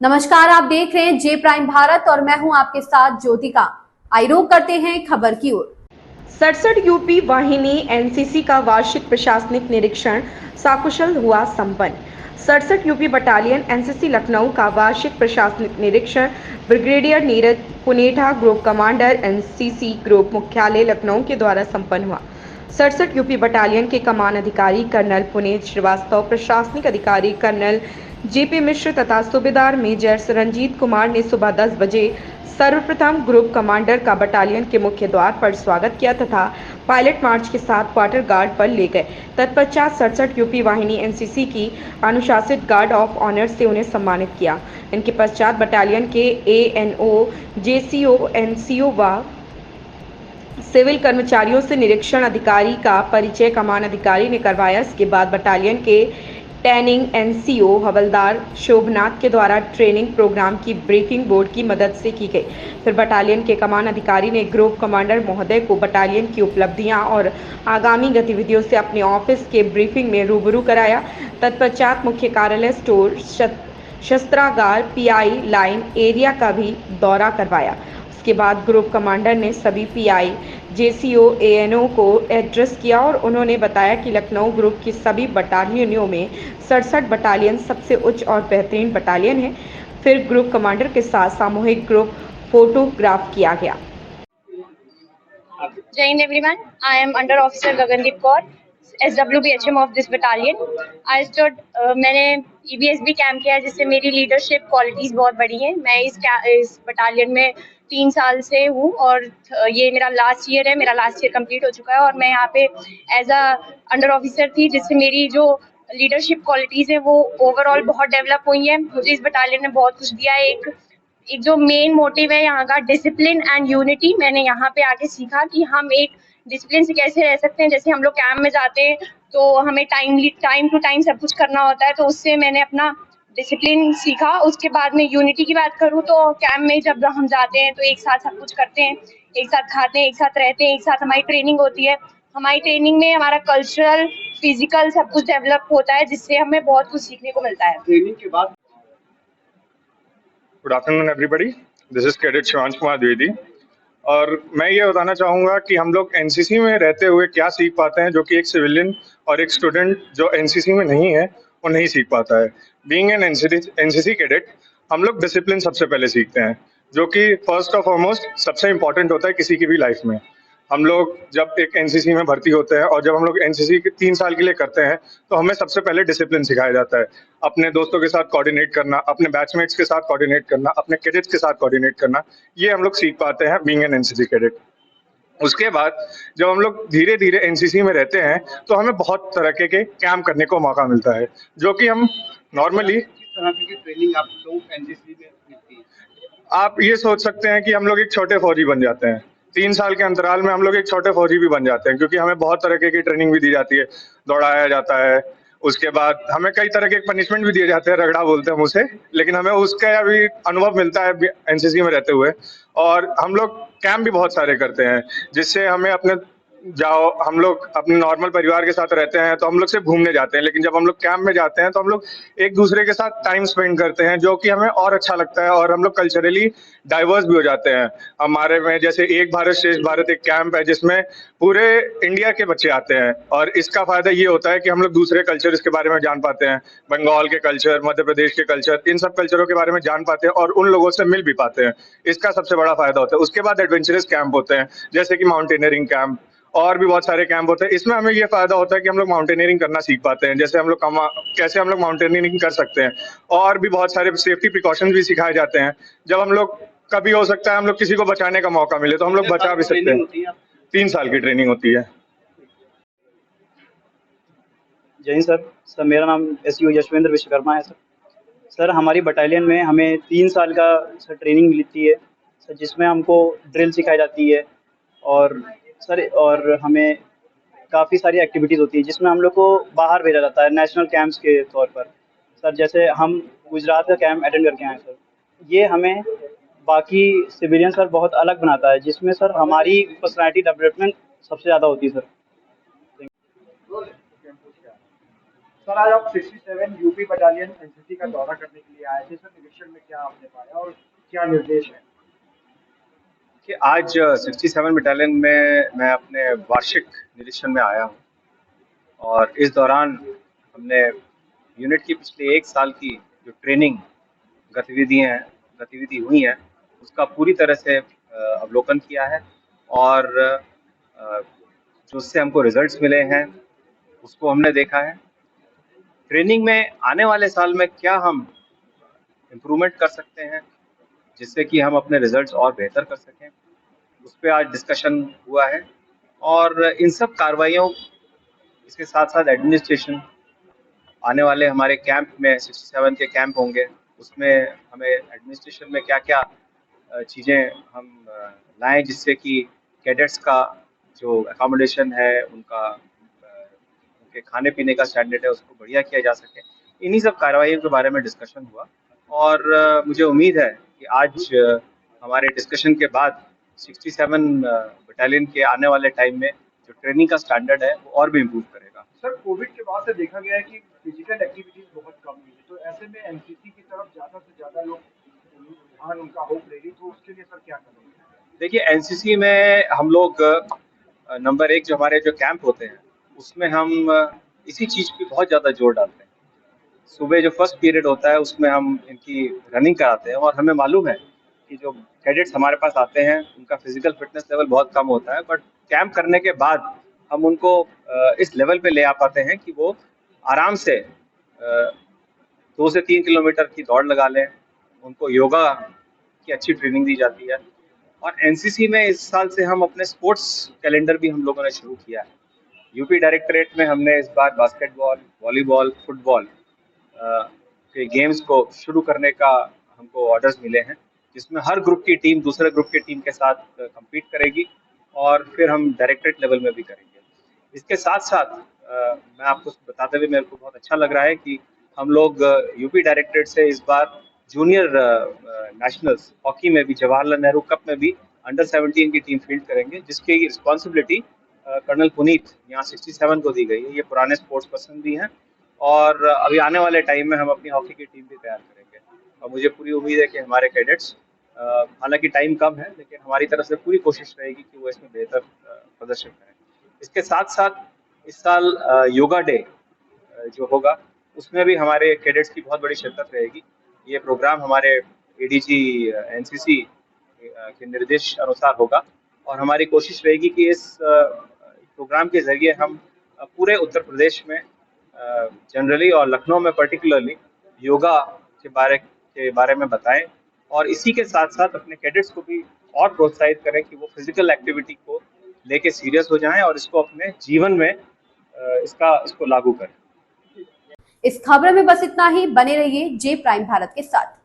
नमस्कार, आप देख रहे हैं जे प्राइम भारत और मैं हूं आपके साथ ज्योतिका। आइए रुक करते हैं खबर की ओर। 67 यूपी वाहिनी एनसीसी का वार्षिक प्रशासनिक निरीक्षण सकुशल हुआ संपन्न। 67 यूपी बटालियन एनसीसी लखनऊ का वार्षिक प्रशासनिक निरीक्षण brigadier Neeraj Punetha, group commander NCC group मुख्यालय लखनऊ के द्वारा संपन्न हुआ। 67 यूपी बटालियन के कमान अधिकारी कर्नल पुनीत श्रीवास्तव, प्रशासनिक अधिकारी कर्नल जेपी मिश्र तथा सूबेदार मेजर रंजीत कुमार ने सुबह 10 बजे सर्वप्रथम ग्रुप कमांडर का बटालियन के मुख्य द्वार पर स्वागत किया तथा पायलट मार्च के साथ क्वार्टर गार्ड पर ले गए। तत्पश्चात 67 यूपी वाहिनी एनसीसी की अनुशासित गार्ड ऑफ ऑनर से उन्हें सम्मानित किया। इनके पश्चात बटालियन के एएनओ, जेसीओ, एनसीओ व सिविल कर्मचारियों से निरीक्षण अधिकारी का परिचय कमान अधिकारी ने करवाया। इसके बाद बटालियन के ट्रेनिंग एनसीओ हवलदार शोभनाथ के द्वारा ट्रेनिंग प्रोग्राम की ब्रीफिंग बोर्ड की मदद से की गई। फिर बटालियन के कमान अधिकारी ने ग्रुप कमांडर महोदय को बटालियन की उपलब्धियां और आगामी गतिविधियों से अपने ऑफिस के ब्रीफिंग में रूबरू कराया। तत्पश्चात मुख्य कार्यालय, स्टोर, शस्त्रागार, पीआई लाइन एरिया का भी दौरा करवाया। उसके बाद ग्रुप कमांडर ने सभी पीआई, जेसीओ, एएनओ को एड्रेस किया और उन्होंने बताया कि लखनऊ ग्रुप की सभी बटालियनों में 67 बटालियन सबसे उच्च और बेहतरीन बटालियन है। फिर ग्रुप कमांडर के साथ सामूहिक ग्रुप फोटोग्राफ किया गया। Jai Hind everyone. I am Under Officer Gagandeep Kaur, SWBHM of this battalion. मैंने EBSB कैंप किया है जिससे मेरी लीडरशिप क्वालिटीज़ बहुत बढ़ी हैं। मैं इस बटालियन में 3 साल से हूँ और ये मेरा लास्ट ईयर है। मेरा लास्ट ईयर कंप्लीट हो चुका है और मैं यहाँ पे एज अ अंडर ऑफिसर थी, जिससे मेरी जो लीडरशिप क्वालिटीज़ है वो ओवरऑल बहुत डेवलप हुई हैं। मुझे इस बटालियन ने बहुत कुछ दिया है। एक जो मेन मोटिव है यहाँ का, डिसिप्लिन एंड यूनिटी, मैंने यहाँ पे आके सीखा कि हम एक डिसिप्लिन से कैसे रह सकते हैं। जैसे हम लोग कैंप में जाते हैं तो हमें टाइम टू टाइम सब कुछ करना होता है, तो उससे मैंने अपना डिसिप्लिन सीखा। उसके बाद में यूनिटी की बात करूँ तो कैंप में जब हम जाते हैं तो एक साथ सब कुछ करते हैं, एक साथ खाते हैं, एक साथ रहते हैं, एक साथ हमारी ट्रेनिंग होती है। हमारी ट्रेनिंग में हमारा कल्चरल, फिजिकल सब कुछ डेवलप होता है, जिससे हमें बहुत कुछ सीखने को मिलता है। ट्रेनिंग के बाद good afternoon everybody, this is cadet Shivansh Kumar Dwivedi और मैं ये बताना चाहूँगा कि हम लोग एनसीसी में रहते हुए क्या सीख पाते हैं जो कि एक सिविलियन और एक स्टूडेंट जो एनसीसी में नहीं है वो नहीं सीख पाता है। बीइंग एन एनसीसी कैडेट हम लोग डिसिप्लिन सबसे पहले सीखते हैं, जो कि फर्स्ट ऑफ ऑलमोस्ट सबसे इम्पॉर्टेंट होता है किसी की भी लाइफ में। हम लोग जब एक एनसीसी में भर्ती होते हैं और जब हम लोग एनसीसी 3 साल के लिए करते हैं तो हमें सबसे पहले डिसिप्लिन सिखाया जाता है। अपने दोस्तों के साथ कोऑर्डिनेट करना, अपने बैचमेट्स के साथ कोऑर्डिनेट करना, अपने कैडेट्स के साथ कोऑर्डिनेट करना, ये हम लोग सीख पाते हैं बीइंग एन एनसीसी कैडेट। उसके बाद जब हम लोग धीरे धीरे एनसीसी में रहते हैं तो हमें बहुत तरह के कैंप करने को मौका मिलता है, जो कि हम नॉर्मली तरह की ट्रेनिंग आप लोग एनसीसी में मिलती है? आप ये सोच सकते हैं कि हम लोग एक छोटे फौजी बन जाते हैं। 3 साल के अंतराल में हम लोग एक छोटे फौजी भी बन जाते हैं, क्योंकि हमें बहुत तरह की ट्रेनिंग भी दी जाती है, दौड़ाया जाता है। उसके बाद हमें कई तरह के पनिशमेंट भी दिए जाते हैं, रगड़ा बोलते हैं हम उसे, लेकिन हमें उसका भी अनुभव मिलता है एनसीसी में रहते हुए। और हम लोग कैंप भी बहुत सारे करते हैं, जिससे हमें अपने हम लोग अपने नॉर्मल परिवार के साथ रहते हैं तो हम लोग सिर्फ घूमने जाते हैं, लेकिन जब हम लोग कैंप में जाते हैं तो हम लोग एक दूसरे के साथ टाइम स्पेंड करते हैं, जो कि हमें और अच्छा लगता है और हम लोग कल्चरली डाइवर्स भी हो जाते हैं। हमारे में जैसे एक भारत श्रेष्ठ भारत एक कैंप है जिसमें पूरे इंडिया के बच्चे आते हैं और इसका फायदा ये होता है कि हम लोग दूसरे कल्चर के बारे में जान पाते हैं, बंगाल के कल्चर, मध्य प्रदेश के कल्चर, इन सब कल्चरों के बारे में जान पाते हैं और उन लोगों से मिल भी पाते हैं। इसका सबसे बड़ा फायदा होता है। उसके बाद एडवेंचरस कैंप होते हैं, जैसे कि माउंटेनियरिंग कैंप और भी बहुत सारे कैंप होते हैं। इसमें हमें ये फायदा होता है कि हम लोग माउंटेनियरिंग करना सीख पाते हैं, जैसे हम लोग कैसे हम लोग माउंटेनियरिंग कर सकते हैं, और भी बहुत सारे सेफ्टी प्रिकॉशंस भी सिखाए जाते हैं। जब हम लोग कभी हो सकता है हम लोग किसी को बचाने का मौका मिले तो हम लोग बचा भी सकते हैं। 3 साल की ट्रेनिंग होती है। जय हिंद सर, मेरा नाम एसयू यशवेंद्र विश्वकर्मा है सर, हमारी बटालियन में हमें 3 साल का सर ट्रेनिंग मिलती है सर, जिसमें हमको ड्रिल सिखाई जाती है और हमें काफ़ी सारी एक्टिविटीज़ होती है जिसमें हम लोग को बाहर भेजा जाता है नेशनल कैंप्स के तौर पर सर। जैसे हम गुजरात का कैंप अटेंड करके आए सर, ये हमें बाकी सिविलियन सर बहुत अलग बनाता है, जिसमें सर हमारी पर्सनैलिटी डेवलपमेंट सबसे ज़्यादा होती है सर। सर आज आप 67 यूपी बटालियन एनसीसी का दौरा करने के लिए आए थे। सर निरीक्षण में क्या आपने पाया और क्या निर्देश है? कि आज 67 बटालियन में मैं अपने वार्षिक निरीक्षण में आया हूँ और इस दौरान हमने यूनिट की पिछले 1 साल की जो ट्रेनिंग गतिविधि हुई हैं उसका पूरी तरह से अवलोकन किया है और जो उससे हमको रिजल्ट्स मिले हैं उसको हमने देखा है। ट्रेनिंग में आने वाले साल में क्या हम इम्प्रूवमेंट कर सकते हैं जिससे कि हम अपने रिजल्ट्स और बेहतर कर सकें, उस पर आज डिस्कशन हुआ है। और इन सब कार्रवाइयों इसके साथ साथ एडमिनिस्ट्रेशन आने वाले हमारे कैंप में 67 के कैंप होंगे, उसमें हमें एडमिनिस्ट्रेशन में क्या क्या चीज़ें हम लाएं जिससे कि कैडेट्स का जो अकोमोडेशन है उनके खाने पीने का स्टैंडर्ड है उसको बढ़िया किया जा सके। इन्हीं सब कार्रवाइयों के बारे में डिस्कशन हुआ और मुझे उम्मीद है कि आज हमारे डिस्कशन के बाद 67 बटालियन के आने वाले टाइम में जो ट्रेनिंग का स्टैंडर्ड है वो और भी इम्प्रूव करेगा। सर कोविड के बाद से देखा गया है कि फिजिकल एक्टिविटीज बहुत कम हुई है, तो ऐसे में एनसीसी की तरफ ज्यादा से ज्यादा लोग रुझान उनका हो प्रेरित हो, उसके लिए सर क्या करेंगे? देखिए एनसीसी में हम लोग नंबर 1 जो हमारे जो कैंप होते हैं उसमें हम इसी चीज़ पे बहुत ज़्यादा जोर डालते हैं। सुबह जो फर्स्ट पीरियड होता है उसमें हम इनकी रनिंग कराते हैं और हमें मालूम है कि जो कैडेट्स हमारे पास आते हैं उनका फिजिकल फिटनेस लेवल बहुत कम होता है, बट कैंप करने के बाद हम उनको इस लेवल पे ले आ पाते हैं कि वो आराम से 2 से 3 किलोमीटर की दौड़ लगा लें। उनको योगा की अच्छी ट्रेनिंग दी जाती है और एनसीसी में इस साल से हम अपने स्पोर्ट्स कैलेंडर भी हम लोगों ने शुरू किया है। यूपी डायरेक्टरेट में हमने इस बार बास्केटबॉल, वॉलीबॉल, फुटबॉल के गेम्स को शुरू करने का हमको ऑर्डर्स मिले हैं, जिसमें हर ग्रुप की टीम दूसरे ग्रुप की टीम के साथ compete करेगी और फिर हम डायरेक्टरेट लेवल में भी करेंगे। इसके साथ साथ मैं आपको बताते हुए मेरे को बहुत अच्छा लग रहा है कि हम लोग यूपी डायरेक्टरेट से इस बार जूनियर नेशनल्स हॉकी में भी जवाहरलाल नेहरू कप में भी अंडर 17 की टीम फील्ड करेंगे, जिसकी रिस्पॉन्सिबिलिटी कर्नल पुनीत यहाँ 67 को दी गई है। ये पुराने स्पोर्ट्स पर्सन भी हैं और अभी आने वाले टाइम में हम अपनी हॉकी की टीम भी तैयार करेंगे और मुझे पूरी उम्मीद है कि हमारे कैडेट्स, हालांकि टाइम कम है लेकिन हमारी तरफ से पूरी कोशिश रहेगी कि वो इसमें बेहतर प्रदर्शन करें। इसके साथ साथ इस साल योगा डे जो होगा उसमें भी हमारे कैडेट्स की बहुत बड़ी शिरकत रहेगी। ये प्रोग्राम हमारे एडीजी एनसीसी के निर्देश अनुसार होगा और हमारी कोशिश रहेगी कि इस प्रोग्राम के जरिए हम पूरे उत्तर प्रदेश में जनरली और लखनऊ में पर्टिकुलरली योगा के बारे में बताएं और इसी के साथ साथ अपने कैडेट्स को भी और प्रोत्साहित करें कि वो फिजिकल एक्टिविटी को लेके सीरियस हो जाएं और इसको अपने जीवन में इसको लागू करें। इस खबर में बस इतना ही। बने रहिए जे प्राइम भारत के साथ।